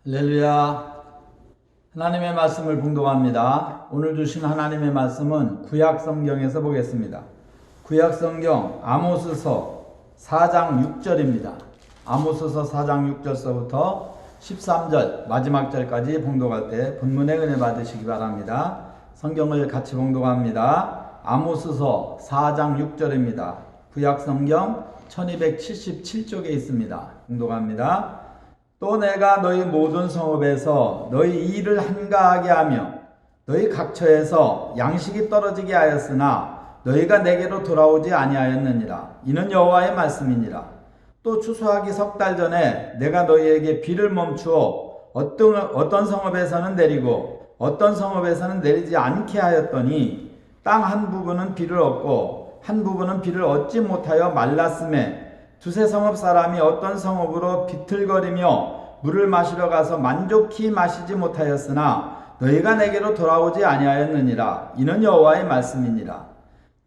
할렐루야. 하나님의 말씀을 봉독합니다. 오늘 주신 하나님의 말씀은 구약 성경에서 보겠습니다. 구약 성경 아모스서 4장 6절입니다. 아모스서 4장 6절서부터 13절 마지막 절까지 봉독할 때 본문의 은혜 받으시기 바랍니다. 성경을 같이 봉독합니다. 아모스서 4장 6절입니다. 구약 성경 1277쪽에 있습니다. 봉독합니다. 또 내가 너희 모든 성읍에서 너희 일을 한가하게 하며 너희 각처에서 양식이 떨어지게 하였으나 너희가 내게로 돌아오지 아니하였느니라. 이는 여호와의 말씀이니라. 또 추수하기 석 달 전에 내가 너희에게 비를 멈추어 어떤 성읍에서는 내리고 어떤 성읍에서는 내리지 않게 하였더니 땅 한 부분은 비를 얻고 한 부분은 비를 얻지 못하여 말랐음에 두세 성읍 사람이 어떤 성읍으로 비틀거리며 물을 마시러 가서 만족히 마시지 못하였으나 너희가 내게로 돌아오지 아니하였느니라. 이는 여호와의 말씀이니라.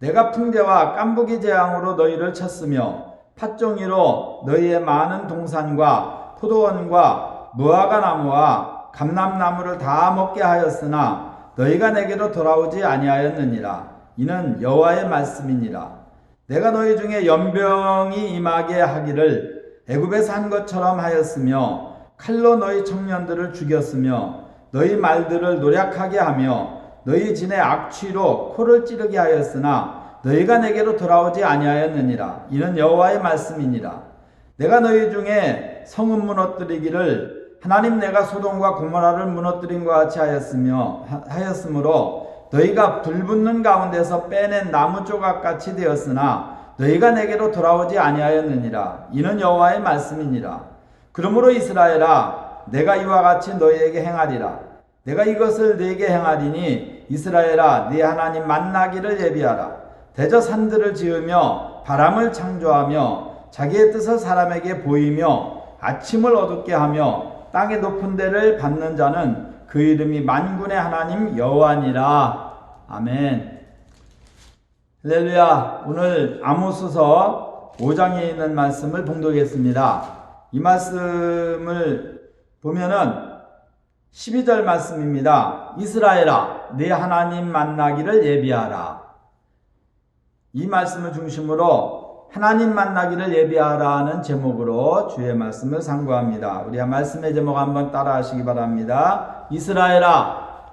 내가 풍대와 깐부기 재앙으로 너희를 쳤으며 팥종이로 너희의 많은 동산과 포도원과 무화과 나무와 감람나무를 다 먹게 하였으나 너희가 내게로 돌아오지 아니하였느니라. 이는 여호와의 말씀이니라. 내가 너희 중에 연병이 임하게 하기를 애굽에서 한 것처럼 하였으며 칼로 너희 청년들을 죽였으며 너희 말들을 노략하게 하며 너희 진의 악취로 코를 찌르게 하였으나 너희가 내게로 돌아오지 아니하였느니라. 이는 여호와의 말씀이니라. 내가 너희 중에 성읍 무너뜨리기를 하나님 내가 소돔과 고모라를 무너뜨린 것 같이 하였으므로 너희가 불붙는 가운데서 빼낸 나무 조각같이 되었으나 너희가 내게로 돌아오지 아니하였느니라. 이는 여호와의 말씀이니라. 그러므로 이스라엘아, 내가 이와 같이 너희에게 행하리라. 내가 이것을 네게 행하리니 이스라엘아, 네 하나님 만나기를 예비하라. 대저 산들을 지으며 바람을 창조하며 자기의 뜻을 사람에게 보이며 아침을 어둡게 하며 땅의 높은 데를 받는 자는 그 이름이 만군의 하나님 여호와니라. 아멘. 할렐루야. 오늘 아모스서 5장에 있는 말씀을 봉독했습니다. 이 말씀을 보면은 12절 말씀입니다. 이스라엘아, 네 하나님 만나기를 예비하라. 이 말씀을 중심으로 하나님 만나기를 예비하라는 제목으로 주의 말씀을 상고합니다. 우리 말씀의 제목 한번 따라 하시기 바랍니다. 이스라엘아,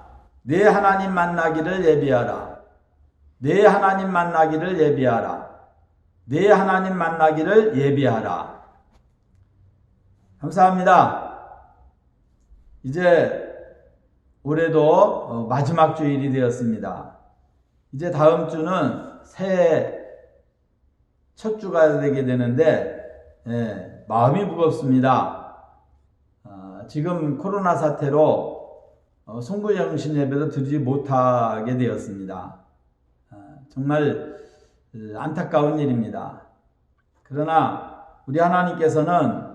네 하나님 만나기를 예비하라. 네 하나님 만나기를 예비하라. 네 하나님 만나기를 예비하라. 감사합니다. 이제 올해도 마지막 주일이 되었습니다. 이제 다음 주는 새해 첫 주가 되게 되는데 마음이 무겁습니다. 지금 코로나 사태로 송구영신 예배도 드리지 못하게 되었습니다. 정말 안타까운 일입니다. 그러나 우리 하나님께서는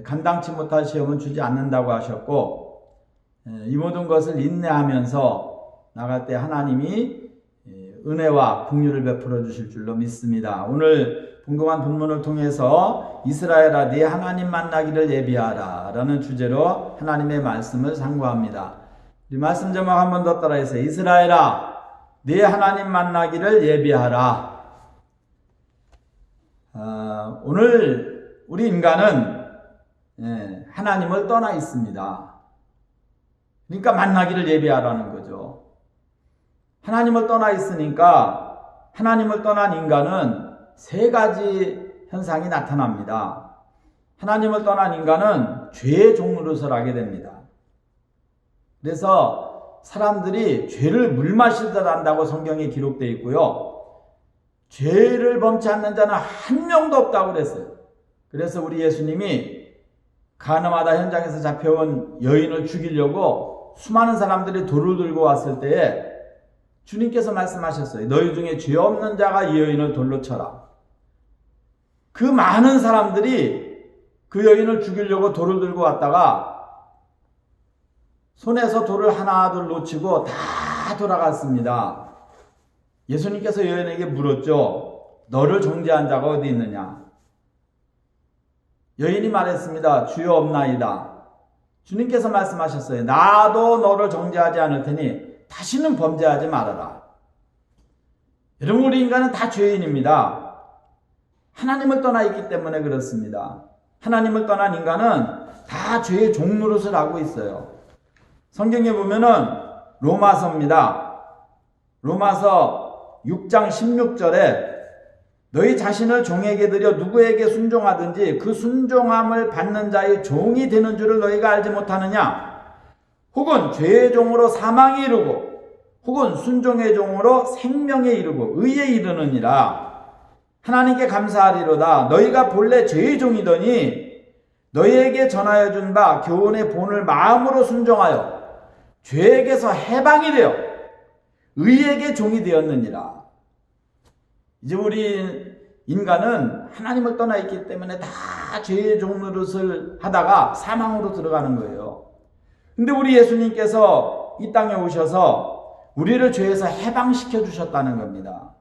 감당치 못할 시험은 주지 않는다고 하셨고 이 모든 것을 인내하면서 나갈 때 하나님이 은혜와 긍휼을 베풀어 주실 줄로 믿습니다. 오늘 봉독한 본문을 통해서 이스라엘아, 네 하나님 만나기를 예비하라 라는 주제로 하나님의 말씀을 상고합니다. 우리 말씀 제목 한 번 더 따라해서 이스라엘아, 네 하나님 만나기를 예비하라. 오늘 우리 인간은 하나님을 떠나 있습니다. 그러니까 만나기를 예비하라는 거죠. 하나님을 떠나 있으니까 하나님을 떠난 인간은 세 가지 현상이 나타납니다. 하나님을 떠난 인간은 죄의 종노릇을 됩니다. 그래서 사람들이 죄를 물 마실 듯 한다고 성경에 기록되어 있고요. 죄를 범치 않는 자는 한 명도 없다고 그랬어요. 그래서 우리 예수님이 가나마다 현장에서 잡혀온 여인을 죽이려고 수많은 사람들이 돌을 들고 왔을 때에 주님께서 말씀하셨어요. 너희 중에 죄 없는 자가 이 여인을 돌로 쳐라. 그 많은 사람들이 그 여인을 죽이려고 돌을 들고 왔다가 손에서 돌을 하나 둘 놓치고 다 돌아갔습니다. 예수님께서 여인에게 물었죠. 너를 정죄한 자가 어디 있느냐? 여인이 말했습니다. 주여 없나이다. 주님께서 말씀하셨어요. 나도 너를 정죄하지 않을 테니 다시는 범죄하지 말아라. 여러분, 우리 인간은 다 죄인입니다. 하나님을 떠나 있기 때문에 그렇습니다. 하나님을 떠난 인간은 다 죄의 종노릇을 하고 있어요. 성경에 보면은 로마서입니다. 로마서 6장 16절에 너희 자신을 종에게 드려 누구에게 순종하든지 그 순종함을 받는 자의 종이 되는 줄을 너희가 알지 못하느냐? 혹은 죄의 종으로 사망에 이르고 혹은 순종의 종으로 생명에 이르고 의에 이르느니라. 하나님께 감사하리로다. 너희가 본래 죄의 종이더니 너희에게 전하여 준 바 교훈의 본을 마음으로 순종하여 죄에게서 해방이 되어 의에게 종이 되었느니라. 이제 우리 인간은 하나님을 떠나 있기 때문에 다 죄의 종노릇을 하다가 사망으로 들어가는 거예요. 근데 우리 예수님께서 이 땅에 오셔서 우리를 죄에서 해방시켜 주셨다는 겁니다.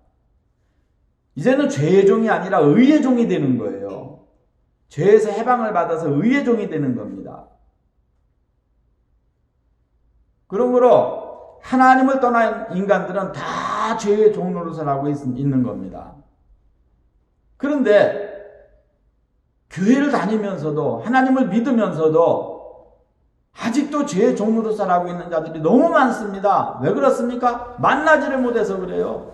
이제는 죄의 종이 아니라 의의 종이 되는 거예요. 죄에서 해방을 받아서 의의 종이 되는 겁니다. 그러므로 하나님을 떠난 인간들은 다 죄의 종노릇을 하고 있는 겁니다. 그런데 교회를 다니면서도 하나님을 믿으면서도 아직도 죄의 종노릇을 하고 있는 자들이 너무 많습니다. 왜 그렇습니까? 만나지를 못해서 그래요.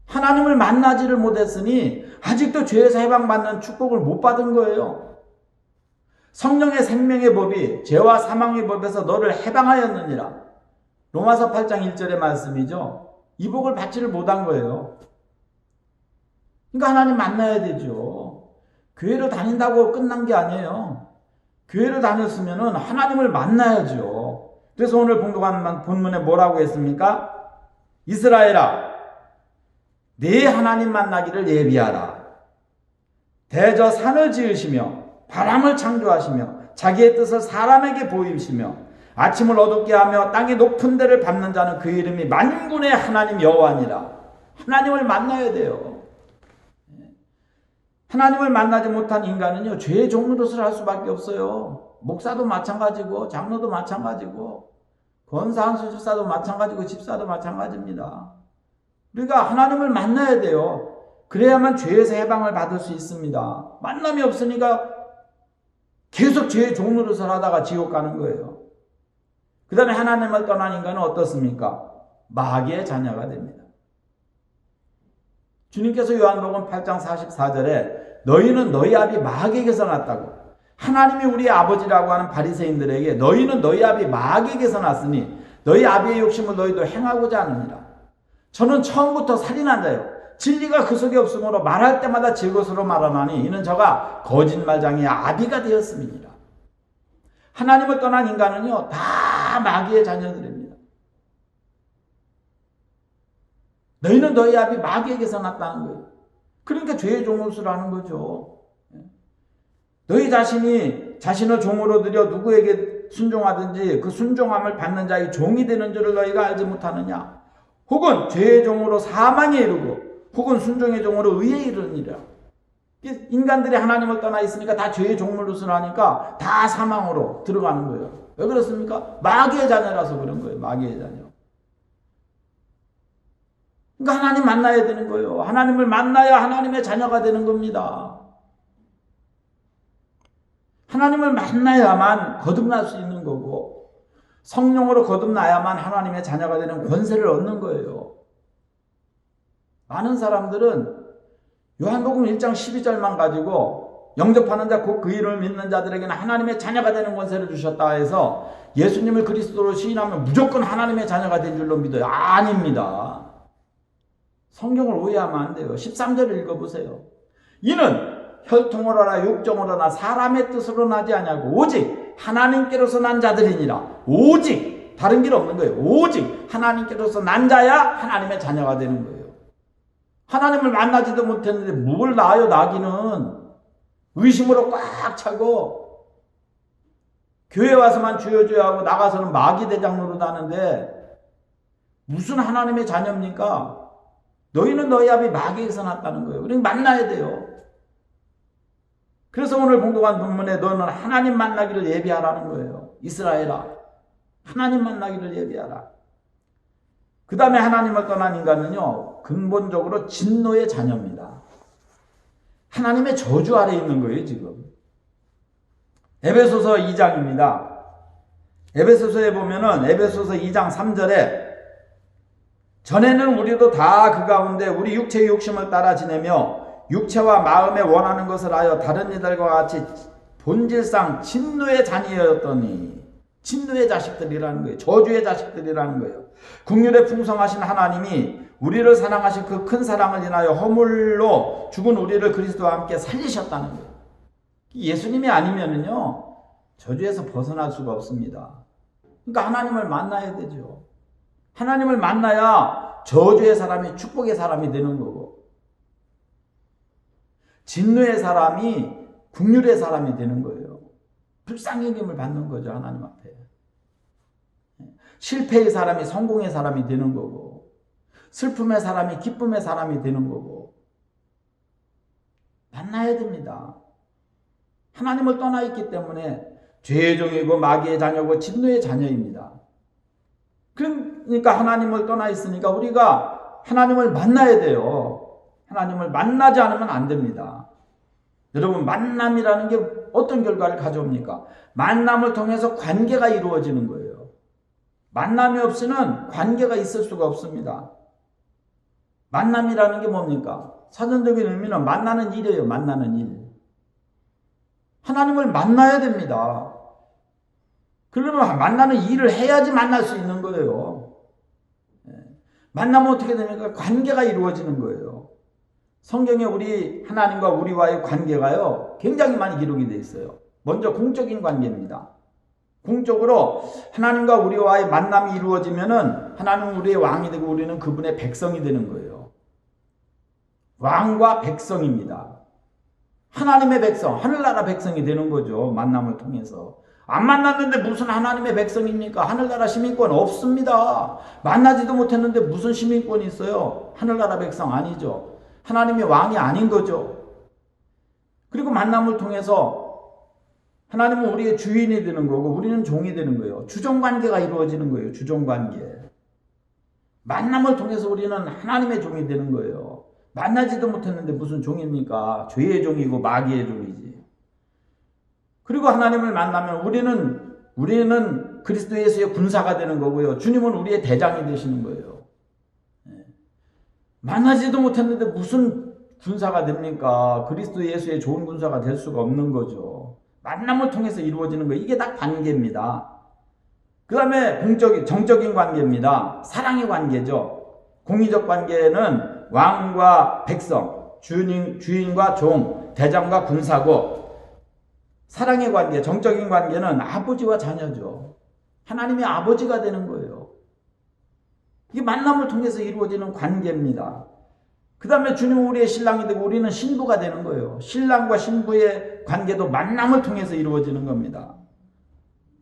하나님을 만나지를 못했으니 아직도 죄에서 해방받는 축복을 못 받은 거예요. 성령의 생명의 법이 죄와 사망의 법에서 너를 해방하였느니라. 로마서 8장 1절의 말씀이죠. 이 복을 받지를 못한 거예요. 그러니까 하나님 만나야 되죠. 교회를 다닌다고 끝난 게 아니에요. 교회를 다녔으면 하나님을 만나야죠. 그래서 오늘 봉독한 본문에 뭐라고 했습니까? 이스라엘아, 네 하나님 만나기를 예비하라. 대저 산을 지으시며 바람을 창조하시며 자기의 뜻을 사람에게 보이시며 아침을 어둡게 하며 땅의 높은 데를 밟는 자는 그 이름이 만군의 하나님 여호와니라. 하나님을 만나야 돼요. 하나님을 만나지 못한 인간은요, 죄의 종노릇을 할 수밖에 없어요. 목사도 마찬가지고 장로도 마찬가지고 권사 한수 집사도 마찬가지고 집사도 마찬가지입니다. 우리가 하나님을 만나야 돼요. 그래야만 죄에서 해방을 받을 수 있습니다. 만남이 없으니까 계속 죄의 종노릇을 하다가 지옥 가는 거예요. 그 다음에 하나님을 떠난 인간은 어떻습니까? 마귀의 자녀가 됩니다. 주님께서 요한복음 8장 44절에 너희는 너희 아비 마귀에게서 났다고, 하나님이 우리의 아버지라고 하는 바리새인들에게 너희는 너희 아비 마귀에게서 났으니 너희 아비의 욕심을 너희도 행하고자 하느니라. 저는 처음부터 살인한 자요 진리가 그 속에 없으므로 말할 때마다 제 것으로 말하나니 이는 저가 거짓말장의 아비가 되었음이니라. 하나님을 떠난 인간은요, 다 마귀의 자녀들입니다. 너희는 너희 아비 마귀에게서 났다는 거예요. 그러니까 죄의 종노릇을 하는 거죠. 너희 자신이 자신을 종으로 들여 누구에게 순종하든지 그 순종함을 받는 자의 종이 되는 줄을 너희가 알지 못하느냐? 혹은 죄의 종으로 사망에 이르고 혹은 순종의 종으로 의에 이르느니라. 인간들이 하나님을 떠나 있으니까 다 죄의 종노릇을 하니까 다 사망으로 들어가는 거예요. 왜 그렇습니까? 마귀의 자녀라서 그런 거예요. 마귀의 자녀. 그러니까 하나님 만나야 되는 거예요. 하나님을 만나야 하나님의 자녀가 되는 겁니다. 하나님을 만나야만 거듭날 수 있는 거고 성령으로 거듭나야만 하나님의 자녀가 되는 권세를 얻는 거예요. 많은 사람들은 요한복음 1장 12절만 가지고 영접하는 자 곧 그 이름을 믿는 자들에게는 하나님의 자녀가 되는 권세를 주셨다 해서 예수님을 그리스도로 시인하면 무조건 하나님의 자녀가 된 줄로 믿어요. 아닙니다. 성경을 오해하면 안 돼요. 13절을 읽어보세요. 이는 혈통으로나 육정으로나 사람의 뜻으로 나지 아니하고 오직 하나님께로서 난 자들이니라. 오직 다른 길 없는 거예요. 오직 하나님께로서 난 자야 하나님의 자녀가 되는 거예요. 하나님을 만나지도 못했는데 뭘 낳아요. 나기는 의심으로 꽉 차고 교회 와서만 주여주여 하고 나가서는 마귀 대장 노릇하는데 무슨 하나님의 자녀입니까? 너희는 너희 아비 마귀에서 났다는 거예요. 그러니까 만나야 돼요. 그래서 오늘 봉독한 본문에 너는 하나님 만나기를 예비하라는 거예요. 이스라엘아, 하나님 만나기를 예비하라. 그 다음에 하나님을 떠난 인간은요, 근본적으로 진노의 자녀입니다. 하나님의 저주 아래 있는 거예요, 지금. 에베소서 2장입니다. 에베소서에 보면은 에베소서 2장 3절에 전에는 우리도 다 그 가운데 우리 육체의 욕심을 따라 지내며 육체와 마음에 원하는 것을 하여 다른 이들과 같이 본질상 진노의 자녀였더니, 진노의 자식들이라는 거예요. 저주의 자식들이라는 거예요. 국률에 풍성하신 하나님이 우리를 사랑하신 그 큰 사랑을 인하여 허물로 죽은 우리를 그리스도와 함께 살리셨다는 거예요. 예수님이 아니면은요, 저주에서 벗어날 수가 없습니다. 그러니까 하나님을 만나야 되죠. 하나님을 만나야 저주의 사람이 축복의 사람이 되는 거고, 진노의 사람이 국률의 사람이 되는 거예요. 불쌍히 여김을 받는 거죠, 하나님 앞에. 실패의 사람이 성공의 사람이 되는 거고, 슬픔의 사람이 기쁨의 사람이 되는 거고, 만나야 됩니다. 하나님을 떠나 있기 때문에 죄의 종이고 마귀의 자녀고 진노의 자녀입니다. 그러니까 하나님을 떠나 있으니까 우리가 하나님을 만나야 돼요. 하나님을 만나지 않으면 안 됩니다. 여러분, 만남이라는 게 어떤 결과를 가져옵니까? 만남을 통해서 관계가 이루어지는 거예요. 만남이 없이는 관계가 있을 수가 없습니다. 만남이라는 게 뭡니까? 사전적인 의미는 만나는 일이에요. 만나는 일. 하나님을 만나야 됩니다. 그러면 만나는 일을 해야지 만날 수 있는 거예요. 만나면 어떻게 됩니까? 관계가 이루어지는 거예요. 성경에 우리 하나님과 우리와의 관계가요, 굉장히 많이 기록이 되어 있어요. 먼저 공적인 관계입니다. 공적으로 하나님과 우리와의 만남이 이루어지면은 하나님은 우리의 왕이 되고 우리는 그분의 백성이 되는 거예요. 왕과 백성입니다. 하나님의 백성, 하늘나라 백성이 되는 거죠. 만남을 통해서. 안 만났는데 무슨 하나님의 백성입니까? 하늘나라 시민권 없습니다. 만나지도 못했는데 무슨 시민권이 있어요? 하늘나라 백성 아니죠. 하나님의 왕이 아닌 거죠. 그리고 만남을 통해서 하나님은 우리의 주인이 되는 거고 우리는 종이 되는 거예요. 주종관계가 이루어지는 거예요. 주종관계. 만남을 통해서 우리는 하나님의 종이 되는 거예요. 만나지도 못했는데 무슨 종입니까? 죄의 종이고 마귀의 종이지. 그리고 하나님을 만나면 우리는 그리스도 예수의 군사가 되는 거고요. 주님은 우리의 대장이 되시는 거예요. 만나지도 못했는데 무슨 군사가 됩니까? 그리스도 예수의 좋은 군사가 될 수가 없는 거죠. 만남을 통해서 이루어지는 거예요. 이게 다 관계입니다. 그 다음에 정적인 관계입니다. 사랑의 관계죠. 공의적 관계는 왕과 백성, 주인과 종, 대장과 군사고, 사랑의 관계, 정적인 관계는 아버지와 자녀죠. 하나님의 아버지가 되는 거예요. 이게 만남을 통해서 이루어지는 관계입니다. 그 다음에 주님은 우리의 신랑이 되고 우리는 신부가 되는 거예요. 신랑과 신부의 관계도 만남을 통해서 이루어지는 겁니다.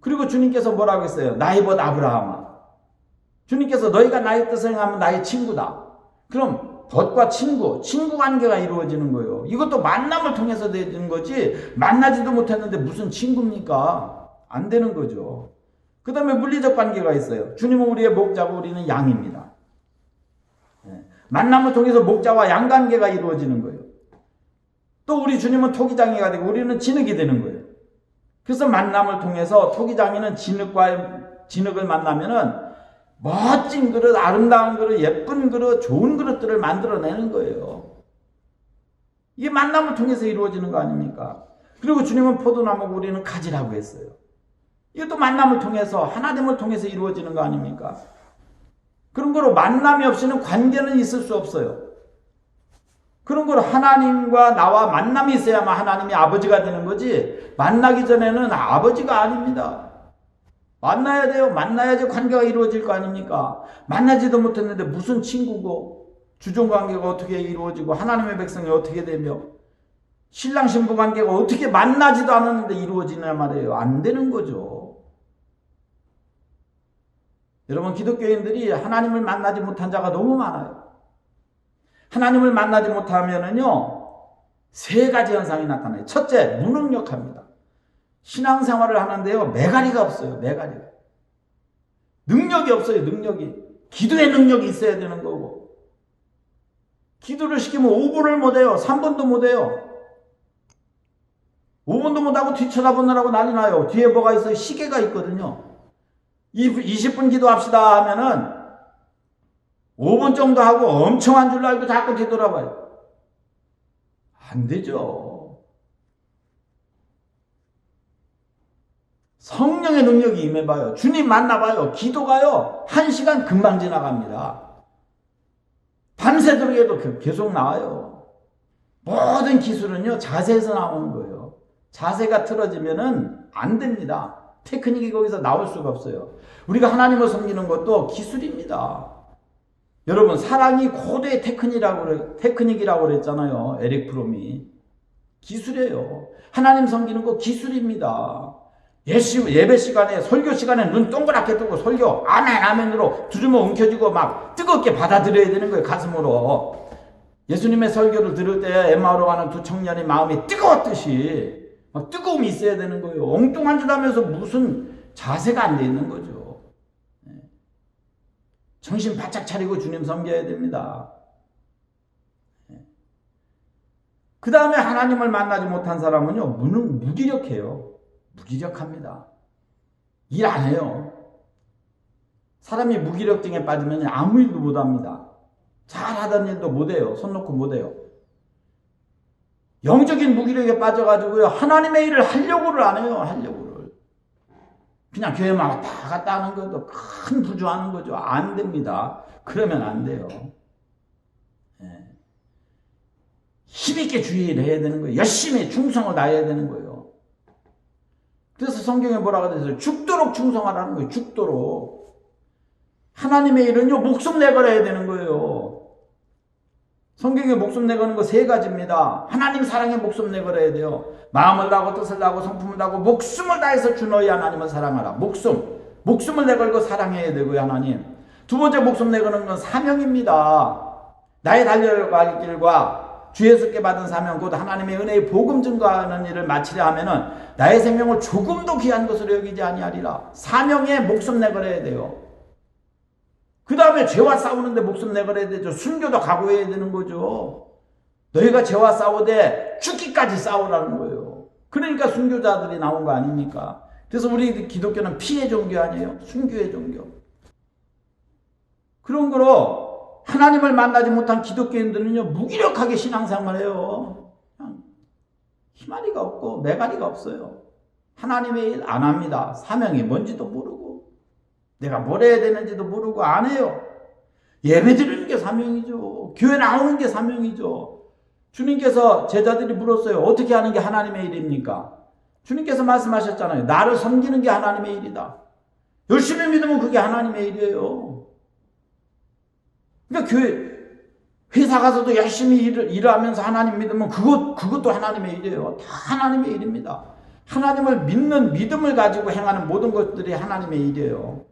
그리고 주님께서 뭐라고 했어요? 나의 벗 아브라함아. 주님께서 너희가 나의 뜻을 행하면 나의 친구다. 그럼 벗과 친구 관계가 이루어지는 거예요. 이것도 만남을 통해서 되는 거지 만나지도 못했는데 무슨 친구입니까? 안 되는 거죠. 그 다음에 물리적 관계가 있어요. 주님은 우리의 목자고 우리는 양입니다. 만남을 통해서 목자와 양 관계가 이루어지는 거예요. 또 우리 주님은 토기장이가 되고 우리는 진흙이 되는 거예요. 그래서 만남을 통해서 토기장이는 진흙을 만나면은 멋진 그릇, 아름다운 그릇, 예쁜 그릇, 좋은 그릇들을 만들어내는 거예요. 이게 만남을 통해서 이루어지는 거 아닙니까? 그리고 주님은 포도나무고 우리는 가지라고 했어요. 이것도 만남을 통해서, 하나님을 통해서 이루어지는 거 아닙니까? 그런 거로 만남이 없이는 관계는 있을 수 없어요. 그런 거로 하나님과 나와 만남이 있어야만 하나님이 아버지가 되는 거지, 만나기 전에는 아버지가 아닙니다. 만나야 돼요. 만나야지 관계가 이루어질 거 아닙니까? 만나지도 못했는데 무슨 친구고, 주종관계가 어떻게 이루어지고, 하나님의 백성이 어떻게 되며, 신랑 신부 관계가 어떻게 만나지도 않았는데 이루어지냐 말이에요. 안 되는 거죠. 여러분, 기독교인들이 하나님을 만나지 못한 자가 너무 많아요. 하나님을 만나지 못하면은요, 세 가지 현상이 나타나요. 첫째, 무능력합니다. 신앙생활을 하는데요, 매가리가 없어요. 매가리가. 능력이 없어요. 능력이. 기도의 능력이 있어야 되는 거고. 기도를 시키면 5분을 못해요. 3분도 못해요. 5분도 못하고 뒤쳐다보느라고 난리 나요. 뒤에 뭐가 있어요? 시계가 있거든요. 20분 기도합시다 하면은 5분 정도 하고 엄청 한 줄 알고 자꾸 뒤돌아봐요. 안 되죠. 성령의 능력이 임해봐요. 주님 만나봐요. 기도가요. 1시간 금방 지나갑니다. 밤새도록 해도 계속 나와요. 모든 기술은요, 자세에서 나오는 거예요. 자세가 틀어지면은 안 됩니다. 테크닉이 거기서 나올 수가 없어요. 우리가 하나님을 섬기는 것도 기술입니다. 여러분, 사랑이 고도의 테크닉이라고 그랬잖아요. 에릭 프롬이. 기술이에요. 하나님 섬기는 거 기술입니다. 예배 시간에, 설교 시간에 눈 동그랗게 뜨고 설교 아멘 아멘으로 두 주먹 움켜쥐고 막 뜨겁게 받아들여야 되는 거예요. 가슴으로. 예수님의 설교를 들을 때 엠마오로 가는 두 청년의 마음이 뜨거웠듯이 막 뜨거움이 있어야 되는 거예요. 엉뚱한 짓 하면서 무슨 자세가 안 돼 있는 거죠. 정신 바짝 차리고 주님 섬겨야 됩니다. 그 다음에 하나님을 만나지 못한 사람은요, 무기력해요. 무기력합니다. 일 안 해요. 사람이 무기력증에 빠지면 아무 일도 못 합니다. 잘하던 일도 못 해요. 손 놓고 못 해요. 영적인 무기력에 빠져가지고요, 하나님의 일을 하려고를 안 해요. 하려고를. 그냥 교회만 왔다 갔다 하는 것도 큰 부주하는 거죠. 안 됩니다. 그러면 안 돼요. 힘있게 주의를 해야 되는 거예요. 열심히 충성을 다해야 되는 거예요. 그래서 성경에 뭐라고 되어 있어요? 죽도록 충성하라는 거예요. 죽도록. 하나님의 일은요, 목숨 내걸어야 되는 거예요. 성경에 목숨 내거는 거 세 가지입니다. 하나님 사랑에 목숨 내걸어야 돼요. 마음을 다하고 뜻을 다하고 성품을 다하고 목숨을 다해서 주 너희 하나님을 사랑하라. 목숨을 내걸고 사랑해야 되고요. 하나님. 두 번째 목숨 내거는 건 사명입니다. 나의 달려갈 길과 주 예수께 받은 사명, 곧 하나님의 은혜의 복음 증거하는 일을 마치려 하면은 나의 생명을 조금도 귀한 것으로 여기지 아니하리라. 사명에 목숨 내걸어야 돼요. 그 다음에 죄와 싸우는데 목숨 내걸어야 되죠. 순교도 각오해야 되는 거죠. 너희가 죄와 싸우되 죽기까지 싸우라는 거예요. 그러니까 순교자들이 나온 거 아닙니까? 그래서 우리 기독교는 피의 종교 아니에요? 순교의 종교. 그런 거로 하나님을 만나지 못한 기독교인들은요, 무기력하게 신앙생활을 해요. 그냥 희마리가 없고 매가리가 없어요. 하나님의 일 안 합니다. 사명이 뭔지도 모르고 내가 뭘 해야 되는지도 모르고 안 해요. 예배 드리는 게 사명이죠. 교회 나오는 게 사명이죠. 주님께서 제자들이 물었어요. 어떻게 하는 게 하나님의 일입니까? 주님께서 말씀하셨잖아요. 나를 섬기는 게 하나님의 일이다. 열심히 믿으면 그게 하나님의 일이에요. 그러니까 회사 가서도 열심히 일을 하면서 하나님 믿으면 그것도 하나님의 일이에요. 다 하나님의 일입니다. 하나님을 믿는 믿음을 가지고 행하는 모든 것들이 하나님의 일이에요.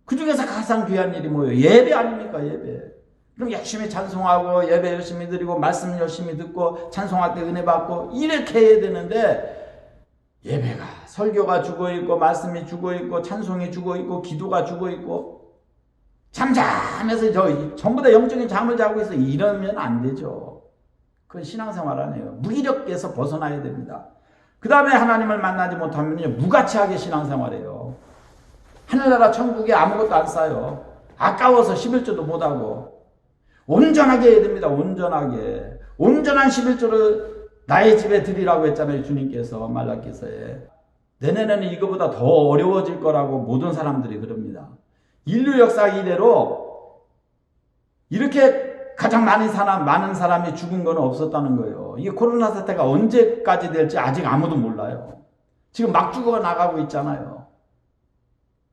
그 중에서 가장 귀한 일이 뭐예요? 예배 아닙니까? 예배. 그럼 열심히 찬송하고 예배 열심히 드리고 말씀 열심히 듣고 찬송할 때 은혜 받고 이렇게 해야 되는데 예배가 설교가 죽어있고 말씀이 죽어있고 찬송이 죽어있고 기도가 죽어있고 잠잠해서 전부 다 영적인 잠을 자고 있어. 이러면 안 되죠. 그건 신앙생활 아니에요. 무기력에서 벗어나야 됩니다. 그 다음에 하나님을 만나지 못하면요, 무가치하게 신앙생활해요. 하늘나라 천국에 아무것도 안 싸요. 아까워서 11조도 못하고. 온전하게 해야 됩니다. 온전하게. 온전한 11조를 나의 집에 드리라고 했잖아요. 주님께서 말라기서에. 내년에는 이거보다 더 어려워질 거라고 모든 사람들이 그럽니다. 인류 역사 이래로 이렇게 가장 많은 사람이 죽은 건 없었다는 거예요. 이게 코로나 사태가 언제까지 될지 아직 아무도 몰라요. 지금 막 죽어 나가고 있잖아요.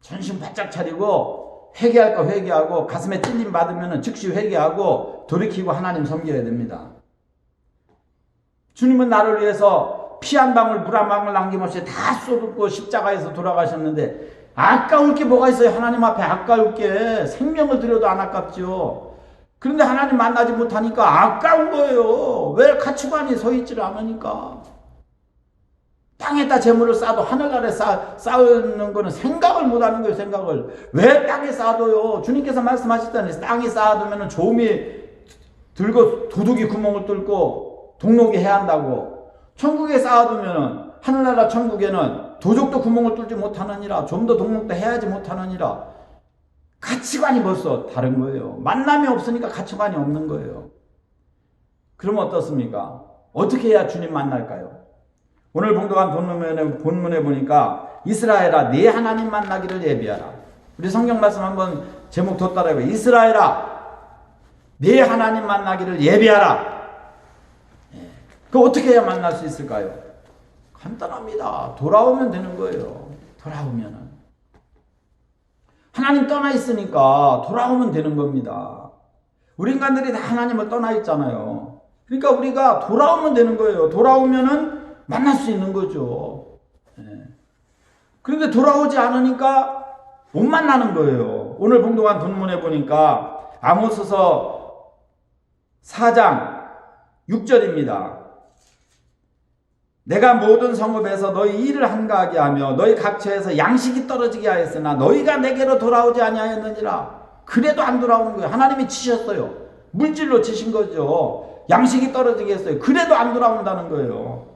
전신 바짝 차리고 회개할 거 회개하고 가슴에 찔림 받으면 즉시 회개하고 돌이키고 하나님 섬겨야 됩니다. 주님은 나를 위해서 피 한 방울 물 한 방울 남김없이 다 쏟고 십자가에서 돌아가셨는데 아까울 게 뭐가 있어요? 하나님 앞에 아까울 게 생명을 들여도 안 아깝죠. 그런데 하나님 만나지 못하니까 아까운 거예요. 왜 가치관이 서 있지를 않으니까. 땅에다 재물을 쌓아도 하늘나라에 쌓는 거는 생각을 못하는 거예요. 생각을. 왜 땅에 쌓아둬요? 주님께서 말씀하셨잖아요. 땅에 쌓아두면 조음이 들고 도둑이 구멍을 뚫고 동록이 해야 한다고. 천국에 쌓아두면 하늘나라 천국에는 도적도 구멍을 뚫지 못하느니라. 좀 더 동록도 해야지 못하느니라. 가치관이 벌써 다른 거예요. 만남이 없으니까 가치관이 없는 거예요. 그러면 어떻습니까? 어떻게 해야 주님 만날까요? 오늘 봉독한 본문에 보니까 이스라엘아 네 하나님 만나기를 예비하라. 우리 성경 말씀 한번 제목 더 따라해봐요. 이스라엘아 네 하나님 만나기를 예비하라. 그 어떻게 해야 만날 수 있을까요? 간단합니다. 돌아오면 되는 거예요. 돌아오면은. 하나님 떠나 있으니까 돌아오면 되는 겁니다. 우리 인간들이 다 하나님을 떠나 있잖아요. 그러니까 우리가 돌아오면 되는 거예요. 돌아오면은 만날 수 있는 거죠. 그런데 돌아오지 않으니까 못 만나는 거예요. 오늘 봉독한 본문에 보니까 아모스서 4장 6절입니다. 내가 모든 성읍에서 너희 일을 한가하게 하며 너희 각처에서 양식이 떨어지게 하였으나 너희가 내게로 돌아오지 아니하였느니라. 그래도 안 돌아오는 거예요. 하나님이 치셨어요. 물질로 치신 거죠. 양식이 떨어지게 했어요. 그래도 안 돌아온다는 거예요.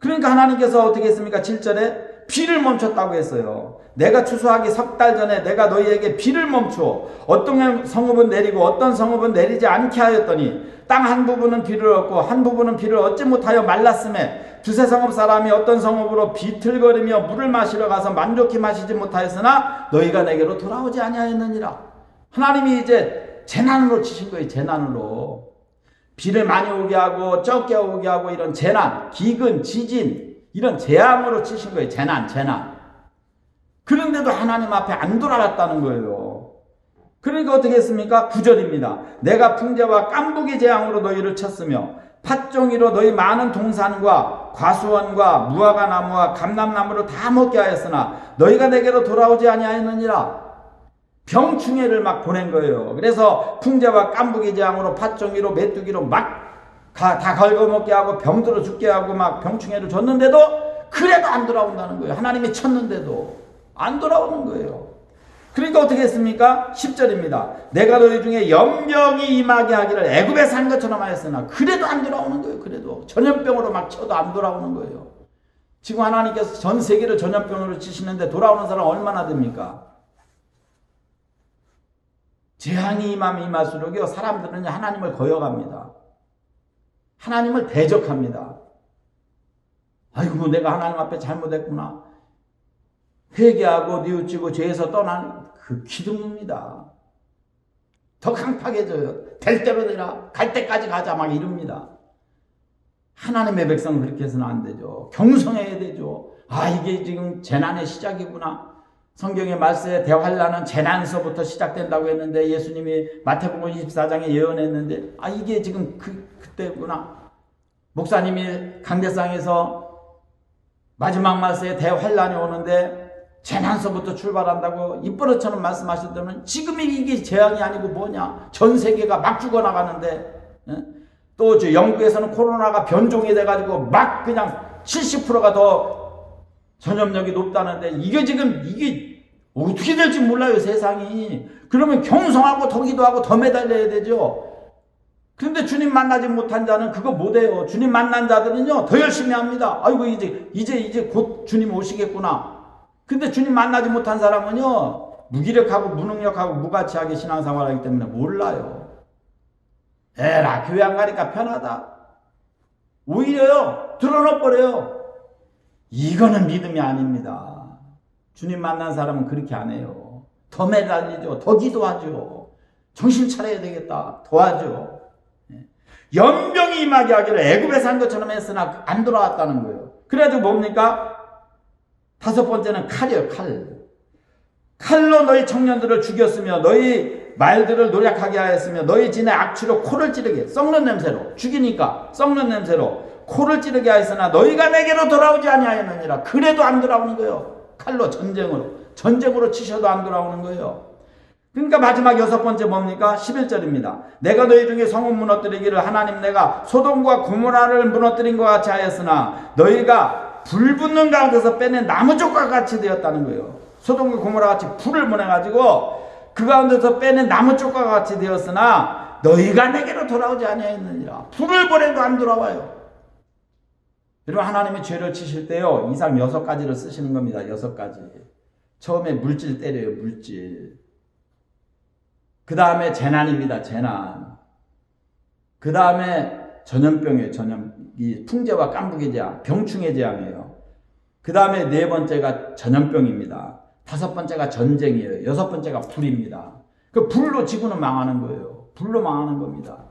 그러니까 하나님께서 어떻게 했습니까? 7절에 비를 멈췄다고 했어요. 내가 추수하기 석 달 전에 내가 너희에게 비를 멈추어 어떤 성읍은 내리고 어떤 성읍은 내리지 않게 하였더니 땅 한 부분은 비를 얻고 한 부분은 비를 얻지 못하여 말랐음에 두세 성읍 사람이 어떤 성읍으로 비틀거리며 물을 마시러 가서 만족히 마시지 못하였으나 너희가 내게로 돌아오지 아니하였느니라. 하나님이 이제 재난으로 치신 거예요. 재난으로. 비를 많이 오게 하고 적게 오게 하고 이런 재난, 기근, 지진 이런 재앙으로 치신 거예요. 재난. 그런데도 하나님 앞에 안 돌아갔다는 거예요. 그러니까 어떻게 했습니까? 9절입니다. 내가 풍제와 깐부기 재앙으로 너희를 쳤으며 팥종이로 너희 많은 동산과 과수원과 무화과 나무와 감람나무를 다 먹게 하였으나 너희가 내게로 돌아오지 아니하였느니라. 병충해를 막 보낸 거예요. 그래서 풍제와 깐부기 재앙으로 팥종이로 메뚜기로 막 다 갉아먹게 하고 병들어 죽게 하고 막 병충해를 줬는데도 그래도 안 돌아온다는 거예요. 하나님이 쳤는데도 안 돌아오는 거예요. 그러니까 어떻게 했습니까? 10절입니다. 내가 너희 중에 연병이 임하게 하기를 애굽에 산 것처럼 하였으나 그래도 안 돌아오는 거예요. 그래도 전염병으로 막 쳐도 안 돌아오는 거예요. 지금 하나님께서 전 세계를 전염병으로 치시는데 돌아오는 사람 얼마나 됩니까? 재앙이 임할수록요 사람들은 하나님을 거역합니다. 하나님을 대적합니다. 아이고 내가 하나님 앞에 잘못했구나. 회개하고 뉘우치고 죄에서 떠나는 그 기둥입니다. 더 강팍해져요. 될 대로 되라. 갈 때까지 가자 막 이럽니다. 하나님의 백성은 그렇게 해서는 안 되죠. 경성해야 되죠. 아 이게 지금 재난의 시작이구나. 성경의 말씀에 대환란은 재난서부터 시작된다고 했는데 예수님이 마태복음 24장에 예언했는데 아 이게 지금 그때구나. 목사님이 강대상에서 마지막 말씀에 대환란이 오는데 재난서부터 출발한다고 입버릇처럼 말씀하셨다면 지금이 이게 재앙이 아니고 뭐냐. 전 세계가 막 죽어나가는데 또 저 영국에서는 코로나가 변종이 돼가지고 막 그냥 70%가 더 전염력이 높다는데 이게 지금 이게 어떻게 될지 몰라요 세상이. 그러면 경성하고 더 기도하고 더 매달려야 되죠. 그런데 주님 만나지 못한 자는 그거 못해요. 주님 만난 자들은요 더 열심히 합니다. 아이고 이제 곧 주님 오시겠구나. 근데 주님 만나지 못한 사람은요 무기력하고 무능력하고 무가치하게 신앙생활하기 때문에 몰라요. 에라 교회 안 가니까 편하다. 오히려요 드러넣어버려요. 이거는 믿음이 아닙니다. 주님 만난 사람은 그렇게 안 해요. 더 매달리죠. 더 기도하죠. 정신 차려야 되겠다. 더 하죠. 연병이 임하게 하기를 애굽에 산 것처럼 했으나 안 돌아왔다는 거예요. 그래가지고 뭡니까? 5번째는 칼이에요. 칼로 너희 청년들을 죽였으며 너희 말들을 노력하게 하였으며 너희 진의 악취로 코를 찌르게 썩는 냄새로 죽이니까 썩는 냄새로 코를 찌르게 하였으나 너희가 내게로 돌아오지 아니하였느니라. 그래도 안 돌아오는 거예요. 칼로 전쟁으로 치셔도 안 돌아오는 거예요. 그러니까 마지막 6번째 뭡니까? 11절입니다. 내가 너희 중에 성읍 무너뜨리기를 하나님 내가 소돔과 고모라를 무너뜨린 것 같이 하였으나 너희가 불 붙는 가운데서 빼낸 나무쪽과 같이 되었다는 거예요. 소돔과 고모라 같이 불을 보내가지고 그 가운데서 빼낸 나무쪽과 같이 되었으나 너희가 내게로 돌아오지 아니하였느니라. 불을 보내도 안 돌아와요. 여러분 하나님이 죄를 치실 때요 이상 6가지를 쓰시는 겁니다. 6가지. 처음에 물질 때려요. 물질. 그 다음에 재난입니다. 재난. 그 다음에 전염병이에요. 이 풍제와 깐부기 재앙, 병충해 재앙이에요. 그 다음에 4번째가 전염병입니다. 5번째가 전쟁이에요. 6번째가 불입니다. 그 불로 지구는 망하는 거예요. 불로 망하는 겁니다.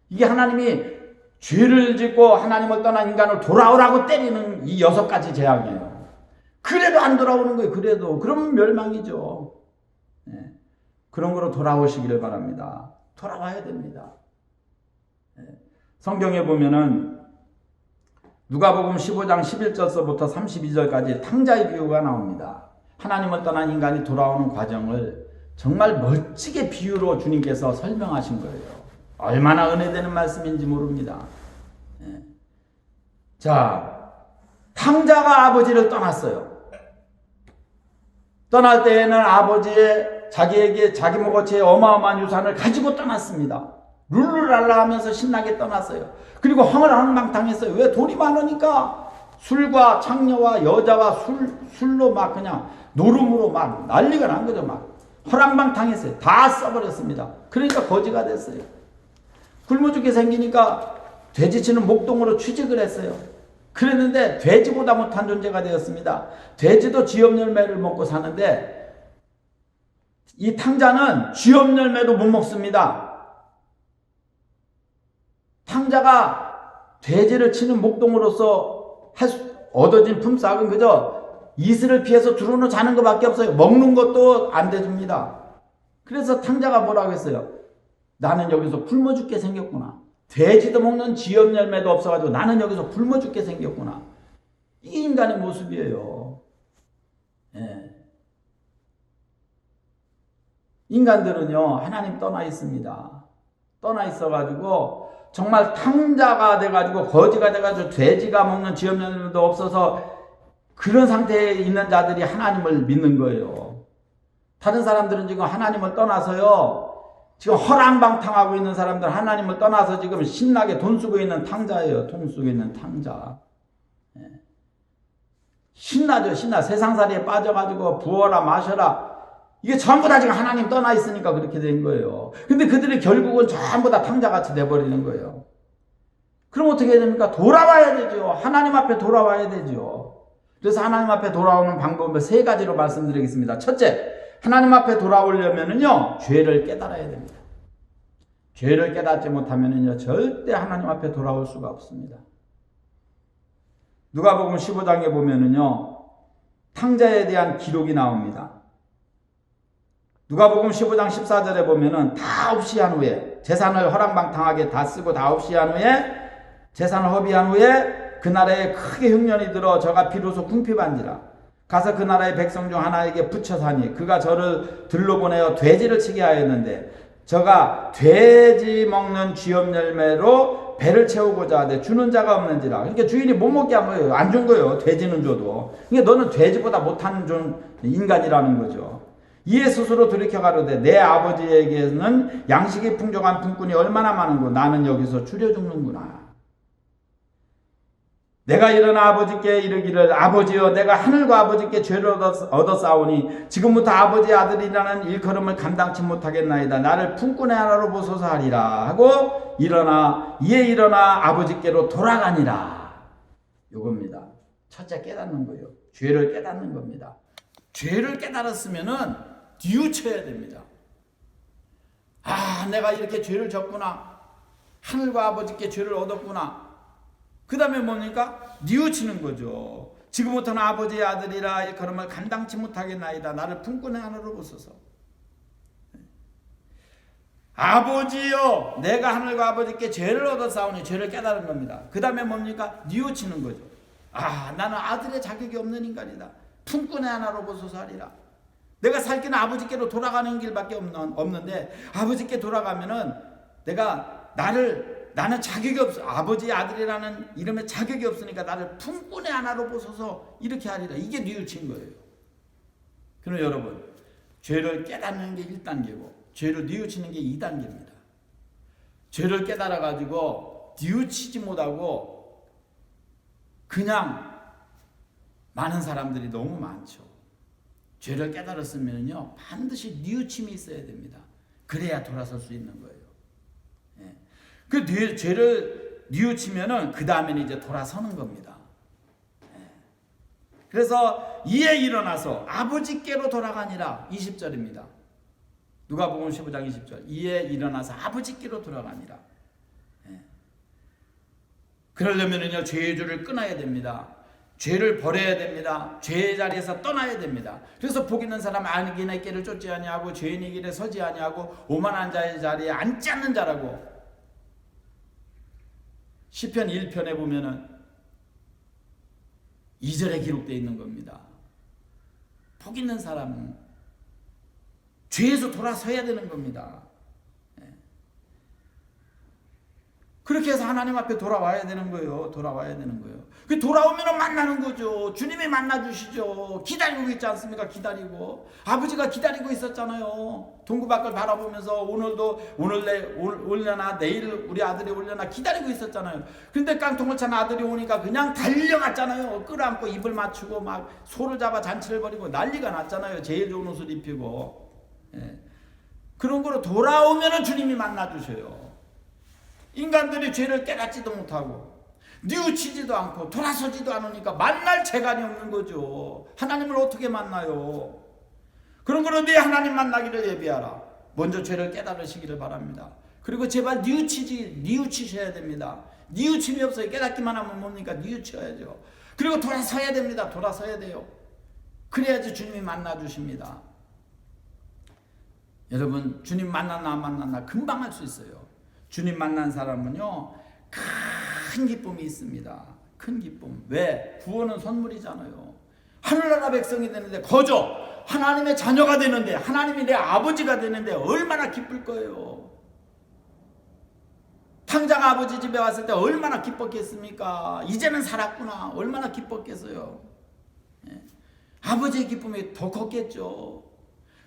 이게 하나님이 죄를 짓고 하나님을 떠난 인간을 돌아오라고 때리는 이 6가지 재앙이에요. 그래도 안 돌아오는 거예요. 그래도. 그러면 멸망이죠. 네. 그런 거로 돌아오시기를 바랍니다. 돌아와야 됩니다. 네. 성경에 보면은 누가복음 15장 11절서부터 32절까지 탕자의 비유가 나옵니다. 하나님을 떠난 인간이 돌아오는 과정을 정말 멋지게 비유로 주님께서 설명하신 거예요. 얼마나 은혜되는 말씀인지 모릅니다. 네. 자, 탕자가 아버지를 떠났어요. 떠날 때에는 아버지의 자기에게 자기 몫어치의 어마어마한 유산을 가지고 떠났습니다. 룰루랄라 하면서 신나게 떠났어요. 그리고 허랑방탕했어요. 왜? 돈이 많으니까 술과 창녀와 여자와 술로 막 그냥 노름으로 막 난리가 난 거죠. 막 허랑방탕했어요. 다 써버렸습니다. 그러니까 거지가 됐어요. 굶어 죽게 생기니까 돼지치는 목동으로 취직을 했어요. 그랬는데 돼지보다 못한 존재가 되었습니다. 돼지도 쥐업 열매를 먹고 사는데 이 탕자는 쥐업 열매도 못 먹습니다. 탕자가 돼지를 치는 목동으로서 얻어진 품삯은 그저 이슬을 피해서 두루누 자는 것밖에 없어요. 먹는 것도 안 돼줍니다. 그래서 탕자가 뭐라고 했어요? 나는 여기서 굶어 죽게 생겼구나. 돼지도 먹는 쥐업 열매도 없어가지고 나는 여기서 굶어 죽게 생겼구나. 이게 인간의 모습이에요. 예. 인간들은요 하나님 떠나 있습니다. 떠나 있어가지고 정말 탕자가 돼가지고 거지가 돼가지고 돼지가 먹는 쥐업 열매도 없어서 그런 상태에 있는 자들이 하나님을 믿는 거예요. 다른 사람들은 지금 하나님을 떠나서요 지금 허랑방탕하고 있는 사람들 하나님을 떠나서 지금 신나게 돈 쓰고 있는 탕자예요. 돈 쓰고 있는 탕자. 예. 신나죠. 신나. 세상살이에 빠져가지고 부어라 마셔라. 이게 전부 다 지금 하나님 떠나 있으니까 그렇게 된 거예요. 근데 그들이 결국은 전부 다 탕자같이 돼버리는 거예요. 그럼 어떻게 해야 됩니까? 돌아와야 되죠. 하나님 앞에 돌아와야 되죠. 그래서 하나님 앞에 돌아오는 방법을 3가지로 말씀드리겠습니다. 첫째, 하나님 앞에 돌아오려면은요, 죄를 깨달아야 됩니다. 죄를 깨닫지 못하면은요, 절대 하나님 앞에 돌아올 수가 없습니다. 누가복음 15장에 보면은요, 탕자에 대한 기록이 나옵니다. 누가복음 15장 14절에 보면은 다 없이 한 후에, 재산을 허랑방탕하게 다 쓰고 다 없이 한 후에, 재산을 허비한 후에, 그 나라에 크게 흉년이 들어 저가 비로소 궁핍한지라. 가서 그 나라의 백성 중 하나에게 붙여 사니 그가 저를 들러 보내어 돼지를 치게 하였는데 저가 돼지 먹는 쥐업 열매로 배를 채우고자 하되 주는 자가 없는지라. 그러니까 주인이 못 먹게 한 거예요. 안 준 거예요. 돼지는 줘도. 그러니까 너는 돼지보다 못한 인간이라는 거죠. 이에 스스로 돌이켜 가로되 내 아버지에게는 양식이 풍족한 품꾼이 얼마나 많은고 나는 여기서 줄여 죽는구나. 내가 일어나 아버지께 이르기를 아버지여 내가 하늘과 아버지께 죄를 얻었사오니 지금부터 아버지의 아들이라는 일컬음을 감당치 못하겠나이다. 나를 품꾼의 하나로 보소서 하리라 하고 이에 일어나 아버지께로 돌아가니라. 요겁니다. 첫째 깨닫는 거예요. 죄를 깨닫는 겁니다. 죄를 깨달았으면은 뉘우쳐야 됩니다. 아, 내가 이렇게 죄를 졌구나. 하늘과 아버지께 죄를 얻었구나. 그 다음에 뭡니까? 뉘우치는 거죠. 지금부터는 아버지의 아들이라 일컬음을 감당치 못하겠나이다. 나를 품꾼의 하나로 보소서. 아버지여 내가 하늘과 아버지께 죄를 얻었사오니 죄를 깨달은 겁니다. 그 다음에 뭡니까? 뉘우치는 거죠. 아, 나는 아들의 자격이 없는 인간이다. 품꾼의 하나로 보소서 하리라. 내가 살 길은 아버지께로 돌아가는 길밖에 없는데 아버지께 돌아가면은 나는 자격이 없어. 아버지의 아들이라는 이름에 자격이 없으니까 나를 품꾼의 하나로 보소서 이렇게 하리라. 이게 뉘우친 거예요. 그럼 여러분, 죄를 깨닫는 게 1단계고 죄를 뉘우치는 게 2단계입니다. 죄를 깨달아가지고 뉘우치지 못하고 그냥 많은 사람들이 너무 많죠. 죄를 깨달았으면요 반드시 뉘우침이 있어야 됩니다. 그래야 돌아설 수 있는 거예요. 예. 그 죄를 뉘우치면은 그 다음에는 이제 돌아서는 겁니다. 예. 그래서 이에 일어나서 아버지께로 돌아가니라 20절입니다. 누가복음 15장 20절. 이에 일어나서 아버지께로 돌아가니라. 예. 그러려면은요 죄의 줄을 끊어야 됩니다. 죄를 버려야 됩니다. 죄의 자리에서 떠나야 됩니다. 그래서 복 있는 사람 악인의 길을 쫓지 아니하고 죄인의 길에 서지 아니하고 오만한 자의 자리에 앉지 않는 자라고 시편 1편에 보면은 2절에 기록되어 있는 겁니다. 복 있는 사람은 죄에서 돌아서야 되는 겁니다. 그렇게 해서 하나님 앞에 돌아와야 되는 거예요. 돌아와야 되는 거예요. 그 돌아오면 만나는 거죠. 주님이 만나주시죠. 기다리고 있지 않습니까? 기다리고. 아버지가 기다리고 있었잖아요. 동구 밖을 바라보면서 올려나 내일 우리 아들이 올려나 기다리고 있었잖아요. 근데 깡통을 찬 아들이 오니까 그냥 달려갔잖아요. 끌어안고 입을 맞추고 막 소를 잡아 잔치를 벌이고 난리가 났잖아요. 제일 좋은 옷을 입히고. 예. 그런 거로 돌아오면 주님이 만나주셔요. 인간들이 죄를 깨닫지도 못하고 뉘우치지도 않고 돌아서지도 않으니까 만날 재간이 없는 거죠. 하나님을 어떻게 만나요? 그런 거로 네 하나님 만나기를 예비하라. 먼저 죄를 깨달으시기를 바랍니다. 그리고 제발 뉘우치셔야 됩니다. 뉘우침이 없어요. 깨닫기만 하면 뭡니까? 뉘우쳐야죠. 그리고 돌아서야 됩니다. 돌아서야 돼요. 그래야지 주님이 만나주십니다. 여러분, 주님 만났나 안 만났나 금방 할 수 있어요. 주님 만난 사람은요 큰 기쁨이 있습니다. 큰 기쁨. 왜? 구원은 선물이잖아요. 하늘나라 백성이 되는데 거저 하나님의 자녀가 되는데 하나님이 내 아버지가 되는데 얼마나 기쁠 거예요. 당장 아버지 집에 왔을 때 얼마나 기뻤겠습니까? 이제는 살았구나. 얼마나 기뻤겠어요. 예. 아버지의 기쁨이 더 컸겠죠.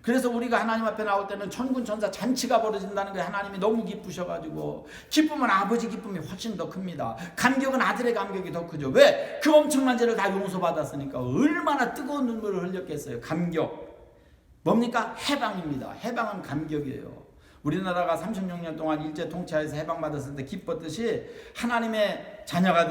그래서 우리가 하나님 앞에 나올 때는 천군 천사 잔치가 벌어진다는 거예요. 하나님이 너무 기쁘셔가지고. 기쁨은 아버지 기쁨이 훨씬 더 큽니다. 감격은 아들의 감격이 더 크죠. 왜? 그 엄청난 죄를 다 용서받았으니까 얼마나 뜨거운 눈물을 흘렸겠어요. 감격. 뭡니까? 해방입니다. 해방은 감격이에요. 우리나라가 36년 동안 일제 통치하에서 해방받았을 때 기뻤듯이 하나님의 자녀가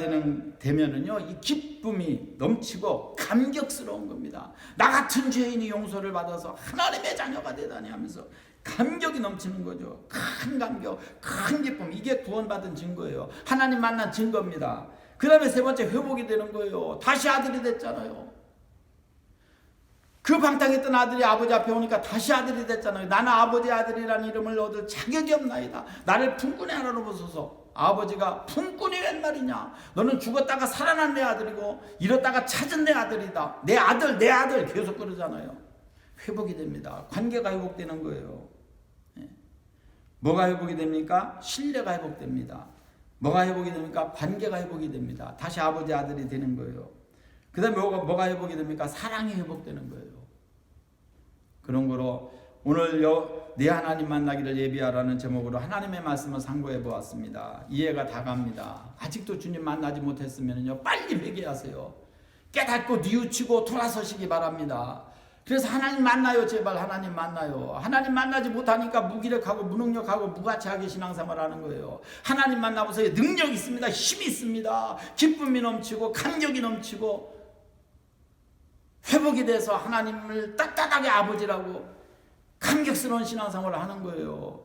되면은요 이 기쁨이 넘치고 감격스러운 겁니다. 나 같은 죄인이 용서를 받아서 하나님의 자녀가 되다니 하면서 감격이 넘치는 거죠. 큰 감격, 큰 기쁨. 이게 구원받은 증거예요. 하나님 만난 증거입니다. 그 다음에 세 번째 회복이 되는 거예요. 다시 아들이 됐잖아요. 그 방탕했던 아들이 아버지 앞에 오니까 다시 아들이 됐잖아요. 나는 아버지의 아들이라는 이름을 얻을 자격이 없나이다. 나를 품꾼의 하나로 보소서. 아버지가 품꾼이 웬 말이냐. 너는 죽었다가 살아난 내 아들이고 잃었다가 찾은 내 아들이다. 내 아들 계속 그러잖아요. 회복이 됩니다. 관계가 회복되는 거예요. 뭐가 회복이 됩니까? 신뢰가 회복됩니다. 뭐가 회복이 됩니까? 관계가 회복이 됩니다. 다시 아버지 아들이 되는 거예요. 그 다음에 뭐가 회복이 됩니까? 사랑이 회복되는 거예요. 그런 거로 오늘 내 하나님 만나기를 예비하라는 제목으로 하나님의 말씀을 상고해 보았습니다. 이해가 다 갑니다. 아직도 주님 만나지 못했으면요 빨리 회개하세요. 깨닫고 뉘우치고 돌아서시기 바랍니다. 그래서 하나님 만나요. 제발 하나님 만나요. 하나님 만나지 못하니까 무기력하고 무능력하고 무가치하게 신앙생활 하는 거예요. 하나님 만나보세요. 능력이 있습니다. 힘이 있습니다. 기쁨이 넘치고 감격이 넘치고 회복이 돼서 하나님을 따뜻하게 아버지라고 감격스러운 신앙생활을 하는 거예요.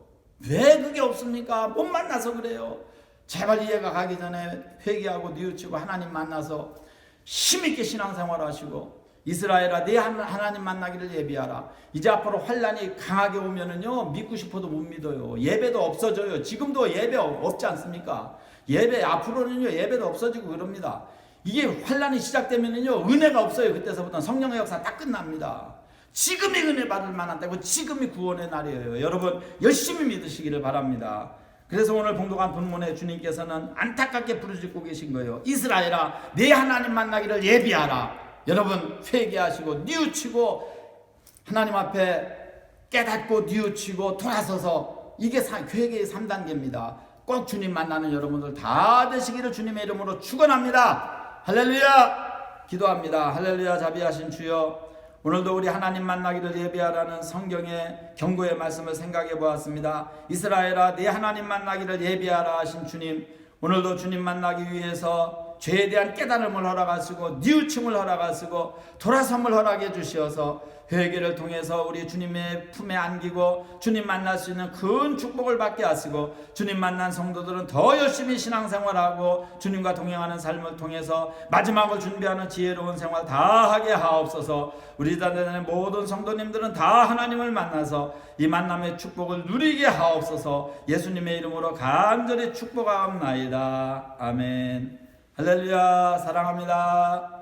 왜 그게 없습니까? 못 만나서 그래요. 제발 이해가 가기 전에 회개하고 뉘우치고 하나님 만나서 힘있게 신앙생활 하시고 이스라엘아 내 하나님 만나기를 예비하라. 이제 앞으로 환난이 강하게 오면은요 믿고 싶어도 못 믿어요. 예배도 없어져요. 지금도 예배 없지 않습니까? 예배 앞으로는요 예배도 없어지고 그럽니다. 이게 환난이 시작되면은요 은혜가 없어요. 그때서부터 성령의 역사 딱 끝납니다. 지금이 은혜 받을 만한 때고 지금이 구원의 날이에요. 여러분 열심히 믿으시기를 바랍니다. 그래서 오늘 봉독한 본문에 주님께서는 안타깝게 부르짖고 계신 거예요. 이스라엘아, 내 하나님 만나기를 예비하라. 여러분 회개하시고 뉘우치고 하나님 앞에 깨닫고 뉘우치고 돌아서서, 이게 회개의 3단계입니다. 꼭 주님 만나는 여러분들 다 되시기를 주님의 이름으로 축원합니다. 할렐루야. 기도합니다. 할렐루야. 자비하신 주여, 오늘도 우리 하나님 만나기를 예비하라는 성경의 경고의 말씀을 생각해 보았습니다. 이스라엘아, 내 하나님 만나기를 예비하라 하신 주님, 오늘도 주님 만나기 위해서 죄에 대한 깨달음을 허락하시고 뉘우침을 허락하시고 돌아섬을 허락해 주시어서 회개를 통해서 우리 주님의 품에 안기고 주님 만날 수 있는 큰 축복을 받게 하시고, 주님 만난 성도들은 더 열심히 신앙생활하고 주님과 동행하는 삶을 통해서 마지막을 준비하는 지혜로운 생활 다 하게 하옵소서. 우리 자들의 모든 성도님들은 다 하나님을 만나서 이 만남의 축복을 누리게 하옵소서. 예수님의 이름으로 간절히 축복하옵나이다. 아멘. 할렐루야. 사랑합니다.